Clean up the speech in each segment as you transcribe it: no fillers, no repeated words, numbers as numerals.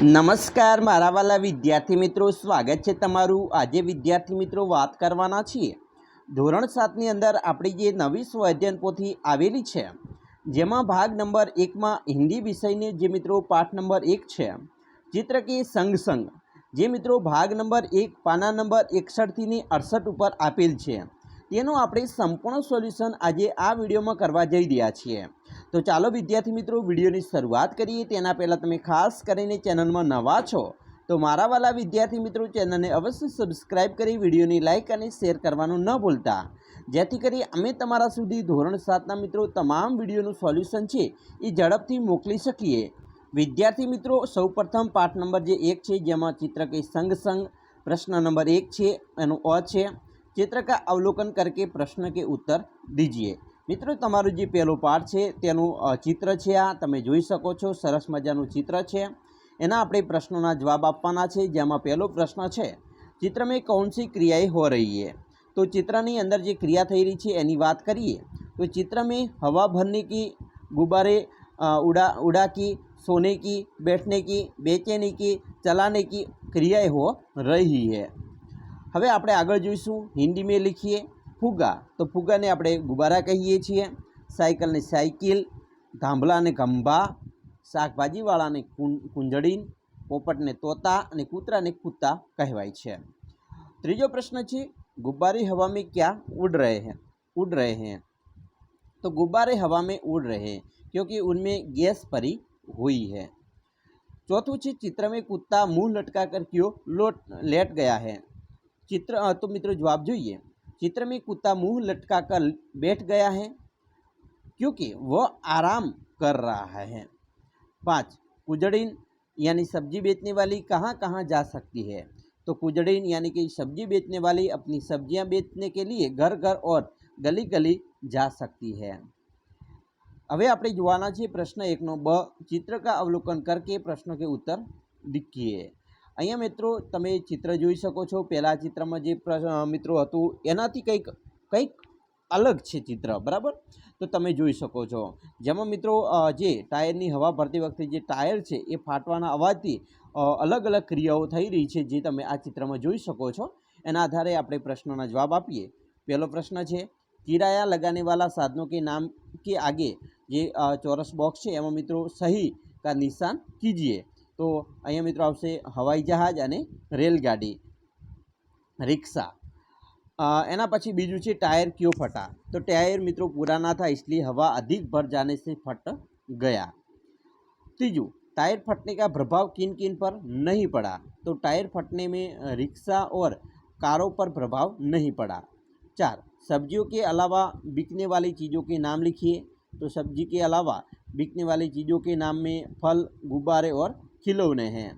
નમસ્કાર મારા વાલા વિદ્યાર્થી મિત્રો, સ્વાગત છે તમારું। આજે વિદ્યાર્થી મિત્રો વાત કરવાના છીએ ધોરણ 7ની અંદર આપણી જે નવી સ્વાધ્યાયન પોથી આવેલી છે, જેમાં ભાગ નંબર 1માં હિન્દી વિષયને જે મિત્રો પાઠ નંબર 1 છે ચિત્ર કે સંગ સંગ, જે મિત્રો ભાગ નંબર 1 પાના નંબર 61 થી 68 ઉપર આપેલ છે, તેનું આપણે સંપૂર્ણ સોલ્યુશન આજે આ વિડીયોમાં કરવા જઈ રહ્યા છીએ। तो चलो विद्यार्थी मित्रों वीडियो की शुरुआत करिए। तेना पहला तमे खास करीने चैनल में नवा छो तो मारा वाला विद्यार्थी मित्रों चैनल ने अवश्य सब्सक्राइब करी वीडियो की लाइक और शेर करवानुं न भूलता, जेथी करी अमे तमारा सुधी धोरण 7ना मित्रों तमाम वीडियोनुं सोल्यूशन छे ए झड़पथी मोकली सकीए। विद्यार्थी मित्रों सौ प्रथम पाठ नंबर जे 1 छे, जेमां चित्र के संग संग प्रश्न नंबर 1 छे, एनो अ छे, चित्र का अवलोकन करके प्रश्न के उत्तर दीजिए। मित्रों तमारू जे पहलो पाठ है तेनु चित्र है, आ तमे जोई शको छो, सरस मजानुं चित्र है। एना आपणे प्रश्नोना जवाब आपवाना छे। जेमां पहलो प्रश्न है, चित्र में कौन सी क्रियाएं हो रही है? तो चित्रनी अंदर जे क्रिया थई रही है एनी बात करिए तो चित्र में हवा भरने की, गुब्बारे उड़ा की, सोने की, बैठने की, बेचैनी की, चलाने की क्रियाएं हो रही है। हवे आपणे आगळ जोईशुं। हिंदी में लिखिए फुग्गा, तो फुग्गा ने આપણે ગુબ્બારા કહીએ છીએ, સાયકલ ને સાયકલ, ધાંભલા ને ગંભા, શાકભાજીવાળાને કુંજડીન, પોપટને તોતા અને કૂતરાને કૂતા કહેવાય છે। ત્રીજો પ્રશ્ન છે, गुब्बारे हवा में क्या उड़ रहे हैं? तो गुब्बारे हवा में उड़ रहे हैं क्योंकि उनमें गैस भरी हुई है। चौथुं છે, चित्र में कुत्ता मुंह लटका कर क्यों लेट गया है? चित्र तो मित्रों जवाब જોઈએ। चित्र में कुत्ता मुंह लटका कर बैठ गया है क्योंकि वह आराम कर रहा है। 5, कुजड़ीन यानी सब्जी बेचने वाली कहाँ कहाँ जा सकती है? तो कुजड़ीन यानी कि सब्जी बेचने वाली अपनी सब्जियां बेचने के लिए घर घर और गली गली जा सकती है। हवे आपणे जोवाना छे प्रश्न 1 नो ब, चित्र का अवलोकन करके प्रश्न के उत्तर लिखिए। अहींया मित्रों तमे चित्र जोई शको छो। पहला चित्र में जे मित्रों हतुं एनाथी कंईक अलग छे चित्र, बराबर? तो तमे जोई शको छो। जेमां मित्रों जे टायरनी हवा भरती वखते जे टायर छे ए फाटवाना अवाजथी अलग अलग क्रियाओ थई रही छे, जे तमे आ चित्र में जोई शको छो। एना आधारे आपणे प्रश्नोना जवाब आपीए। पहलो प्रश्न छे, किराया लगाने वाला साधनों के नाम के आगे जे चौरस बॉक्स है एमां मित्रों सही का निशान कीजिए। तो अहींया मित्रों आवशे हवाई जहाज अने रेलगाड़ी, रिक्शा। एना पछी बीजू छे, टायर क्यों फटा? तो टायर मित्रों पूरा ना था इसलिए हवा अधिक भर जाने से फट गया। तीजू, टायर फटने का प्रभाव किन किन पर नहीं पड़ा? तो टायर फटने में रिक्शा और कारों पर प्रभाव नहीं पड़ा। 4, सब्जियों के अलावा बिकने वाली चीज़ों के नाम लिखिए। तो सब्जी के अलावा बिकने वाली चीज़ों के नाम में फल, गुब्बारे और खिलौने हैं।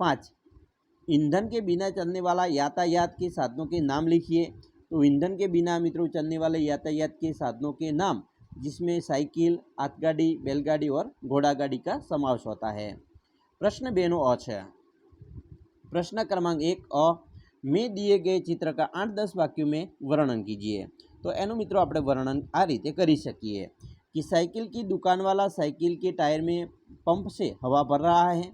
5, ईंधन के बिना चलने वाला यातायात के साधनों के नाम लिखिए। तो ईंधन के बिना मित्रों चलने वाले यातायात के साधनों के नाम, जिसमें साइकिल, हाथगाड़ी, बैलगाड़ी और घोड़ागाड़ी का समावेश होता है। प्रश्न 2 नो अ है। प्रश्न क्रमांक 1 अ, में दिए गए चित्र का 8-10 वाक्यों में वर्णन कीजिए। तो एनु मित्रों આપણે वर्णन आ रीते કરી શકીએ कि साइकिल की दुकान वाला साइकिल के टायर में पंप से हवा भर रहा है।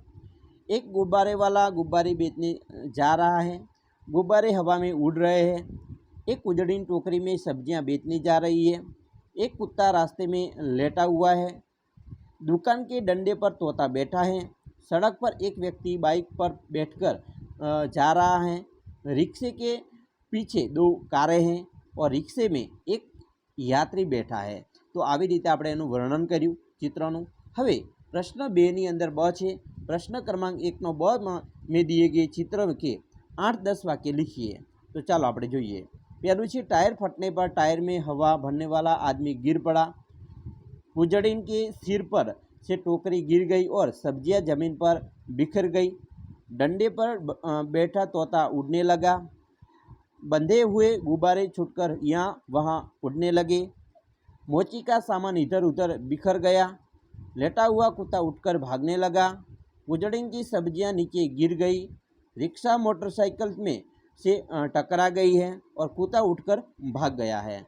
एक गुब्बारे वाला गुब्बारे बेचने जा रहा है। गुब्बारे हवा में उड़ रहे हैं। एक उजड़ीन टोकरी में सब्जियां बेचने जा रही है। एक कुत्ता रास्ते में लेटा हुआ है। दुकान के डंडे पर तोता बैठा है। सड़क पर एक व्यक्ति बाइक पर बैठकर जा रहा है। रिक्शे के पीछे 2 कारें हैं और रिक्शे में एक यात्री बैठा है। तो આવી રીતે આપણે એનું વર્ણન કર્યું ચિત્રનું। હવે પ્રશ્ન 2 ની અંદર બ છે। प्रश्न क्रमांक 1 નો ब में दिए गए चित्र के 8-10 वाक्य लिखिए। तो चलो આપણે જોઈએ। पहलू છે, टायर फटने पर टायर में हवा भरने वाला आदमी गिर पड़ा। कुजड़ीन के सिर पर से टोकरी गिर गई और सब्जियां जमीन पर बिखर गई। डंडे पर बैठा तोता उड़ने लगा। बंधे हुए गुब्बारे छूटकर यहाँ वहाँ उड़ने लगे। मोची का सामान इधर उधर बिखर गया। लेटा हुआ कुत्ता उठकर भागने लगा। कुजड़ीन की सब्जियां नीचे गिर गई। रिक्शा मोटरसाइकिल में से टकरा गई है और कुत्ता उठकर भाग गया है।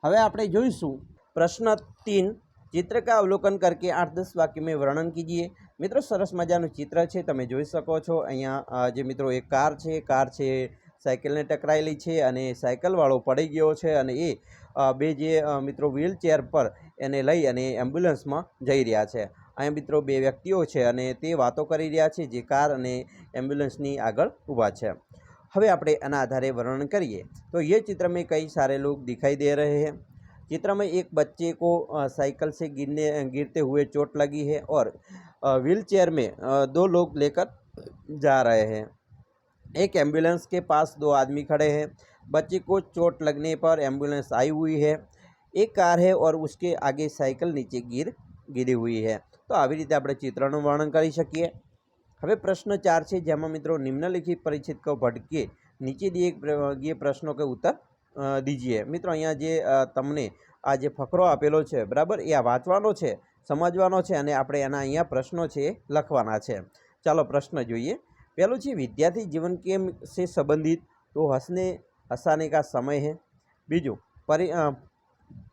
हवे आपणे जोईशुं प्रश्न 3, चित्र का अवलोकन करके 8-10 वाक्य में वर्णन कीजिए। મિત્રો સરસ મજાનું ચિત્ર છે, તમે જોઈ શકો છો અહીંયા જે મિત્રો એક કાર છે સાયકલને ટકરાયેલી છે અને સાયકલવાળો પડી ગયો છે અને એ બે જે મિત્રો વ્હીલચેર પર એને લઈ અને એમ્બ્યુલન્સમાં જઈ રહ્યા છે। અહીંયા મિત્રો બે વ્યક્તિઓ છે અને તે વાતો કરી રહ્યા છે જે કાર અને एम्बुलेंसनी આગળ ઊભા છે। હવે આપણે આના આધારે વર્ણન करिए तो ये चित्र में कई सारे लोग दिखाई दे रहे हैं। चित्र में एक बच्चे को साइकिल से गिरते हुए चोट लगी है और व्हील चेयर में दो लोग लेकर जा रहे हैं। एक एम्बुलेंस के पास दो आदमी खड़े हैं। बच्चे को चोट लगने पर एम्बुलेंस आई हुई है। एक कार है और उसके आगे साइकिल नीचे गिरी हुई है। तो આવી રીતે આપણે ચિત્રનું વર્ણન કરી શકીએ। હવે પ્રશ્ન 4 છે જેમાં મિત્રો નિમ્નલિખિત પરિચ્છેદ को भटके नीचे दिए प्रश्नों के उत्तर दीजिए। મિત્રો અહીંયા જે તમને આ જે ફકરો આપેલો છે બરાબર એ આ વાંચવાનો છે, સમજવાનો છે અને આપણે એના અહીંયા પ્રશ્નો છે લખવાના છે। ચાલો પ્રશ્ન જોઈએ। पहलू છે विद्यार्थी जीवन के से संबंधित तो हंसाने का समय है। बीजू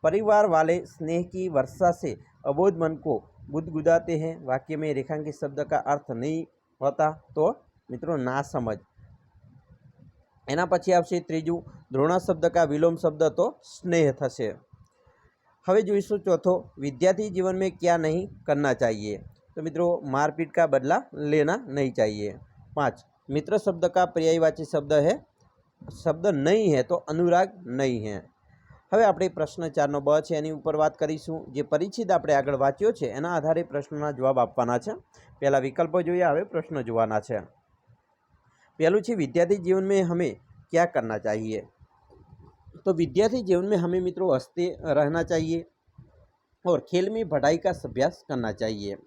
परिवार वाले स्नेह की वर्षा से अबोध मन को गुदगुदाते हैं। वाक्य में रेखांकित शब्द का अर्थ नहीं होता तो मित्रों ना समझ। एना पछी आवशे त्रीजू द्रोणा शब्द का विलोम शब्द तो स्नेह थशे। हवे जोईशुं चौथो विद्यार्थी जीवन में क्या नहीं करना चाहिए। तो मित्रों मारपीट का बदला लेना नहीं चाहिए। 5 मित्र शब्द का पर्यायवाची शब्द है शब्द नहीं है तो अनुराग नहीं है। હવે આપણે પ્રશ્ન 4નો બ છે એની ઉપર વાત કરીશું। જે પરિચ્છેદ આપણે આગળ વાંચ્યો છે એના આધારે પ્રશ્નના જવાબ આપવાના છે। પહેલા વિકલ્પો જોઈએ, હવે પ્રશ્ન જોવાના છે। पहलू છે विद्यार्थी जीवन में हमें क्या करना चाहिए। तो विद्यार्थी जीवन में हमें मित्रों हंसते रहना चाहिए और खेल में पढ़ाई का अभ्यास करना चाहिए।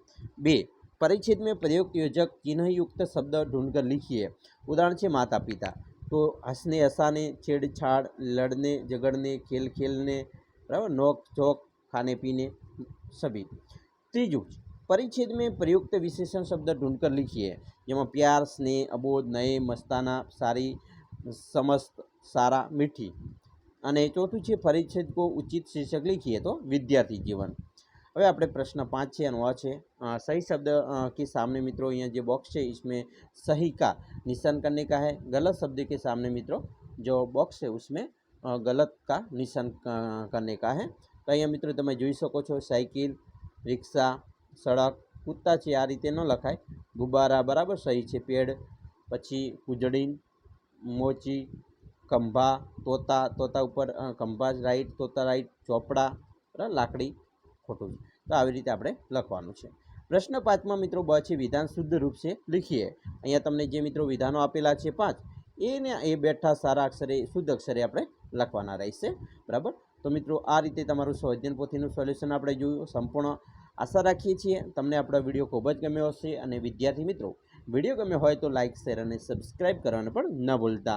2 परिच्छेद में प्रयुक्त योजक चिन्ह युक्त शब्द ढूंढकर लिखिए। उदाहरण है माता पिता, तो हंसने हंसाने, छेड़छाड़, लड़ने झगड़ने, खेल खेलने, बराबर, नोक झोंक, खाने पीने सभी। तीजू परिच्छेद में प्रयुक्त विशेषण शब्द ढूंढकर लिखिए, જેમાં प्यार, स्नेह, अबोध, नए, मस्ताना, सारी, समस्त, सारा, मीठी। અને ચોથું છે પરિચ્છેદ को उचित शीर्षक लिखिए तो विद्यार्थी जीवन। હવે આપણે પ્રશ્न 5 છે એનો આ છે सही शब्द के सामने मित्रों यहाँ जो बॉक्स है इसमें सही का निशान करने का है। गलत शब्द के सामने मित्रों जो बॉक्स है उसमें गलत का निशान करने का है। तो अँ मित्रों તમે જોઈ શકો છો साइकिल, रिक्शा, सड़क, कुत्ता છે आ रीते न लखाय। गुब्बारा बराबर सही है। पेड़, पछी कुजड़ी, मोची, खंभा, तोता, तोता ऊपर खंभा राइट, तोता राइट, चोपड़ा बराबर, लाकड़ी खोटू। तो आ रीते आपणे लखवानुं छे। प्रश्न 5 में मित्रों ब है विधान शुद्ध रूप से लिखिए। अहींया तमने जे मित्रों विधानों आपेला है 5 ए बेठा सारा अक्षरे शुद्ध अक्षरे आपणे लखवाना रहेशे बराबर। तो मित्रों आ रीते तमारुं स्वाध्याय पोथीनुं सोल्यूशन आपणे जोयुं। संपूर्ण आशा राखीए छीए तमने आपणो विडियो खूब ज गम्यो हशे। अने विद्यार्थी मित्रों विडियो गम्यो होय तो लाइक, शेर अने सब्सक्राइब करवानुं पण न भूलता।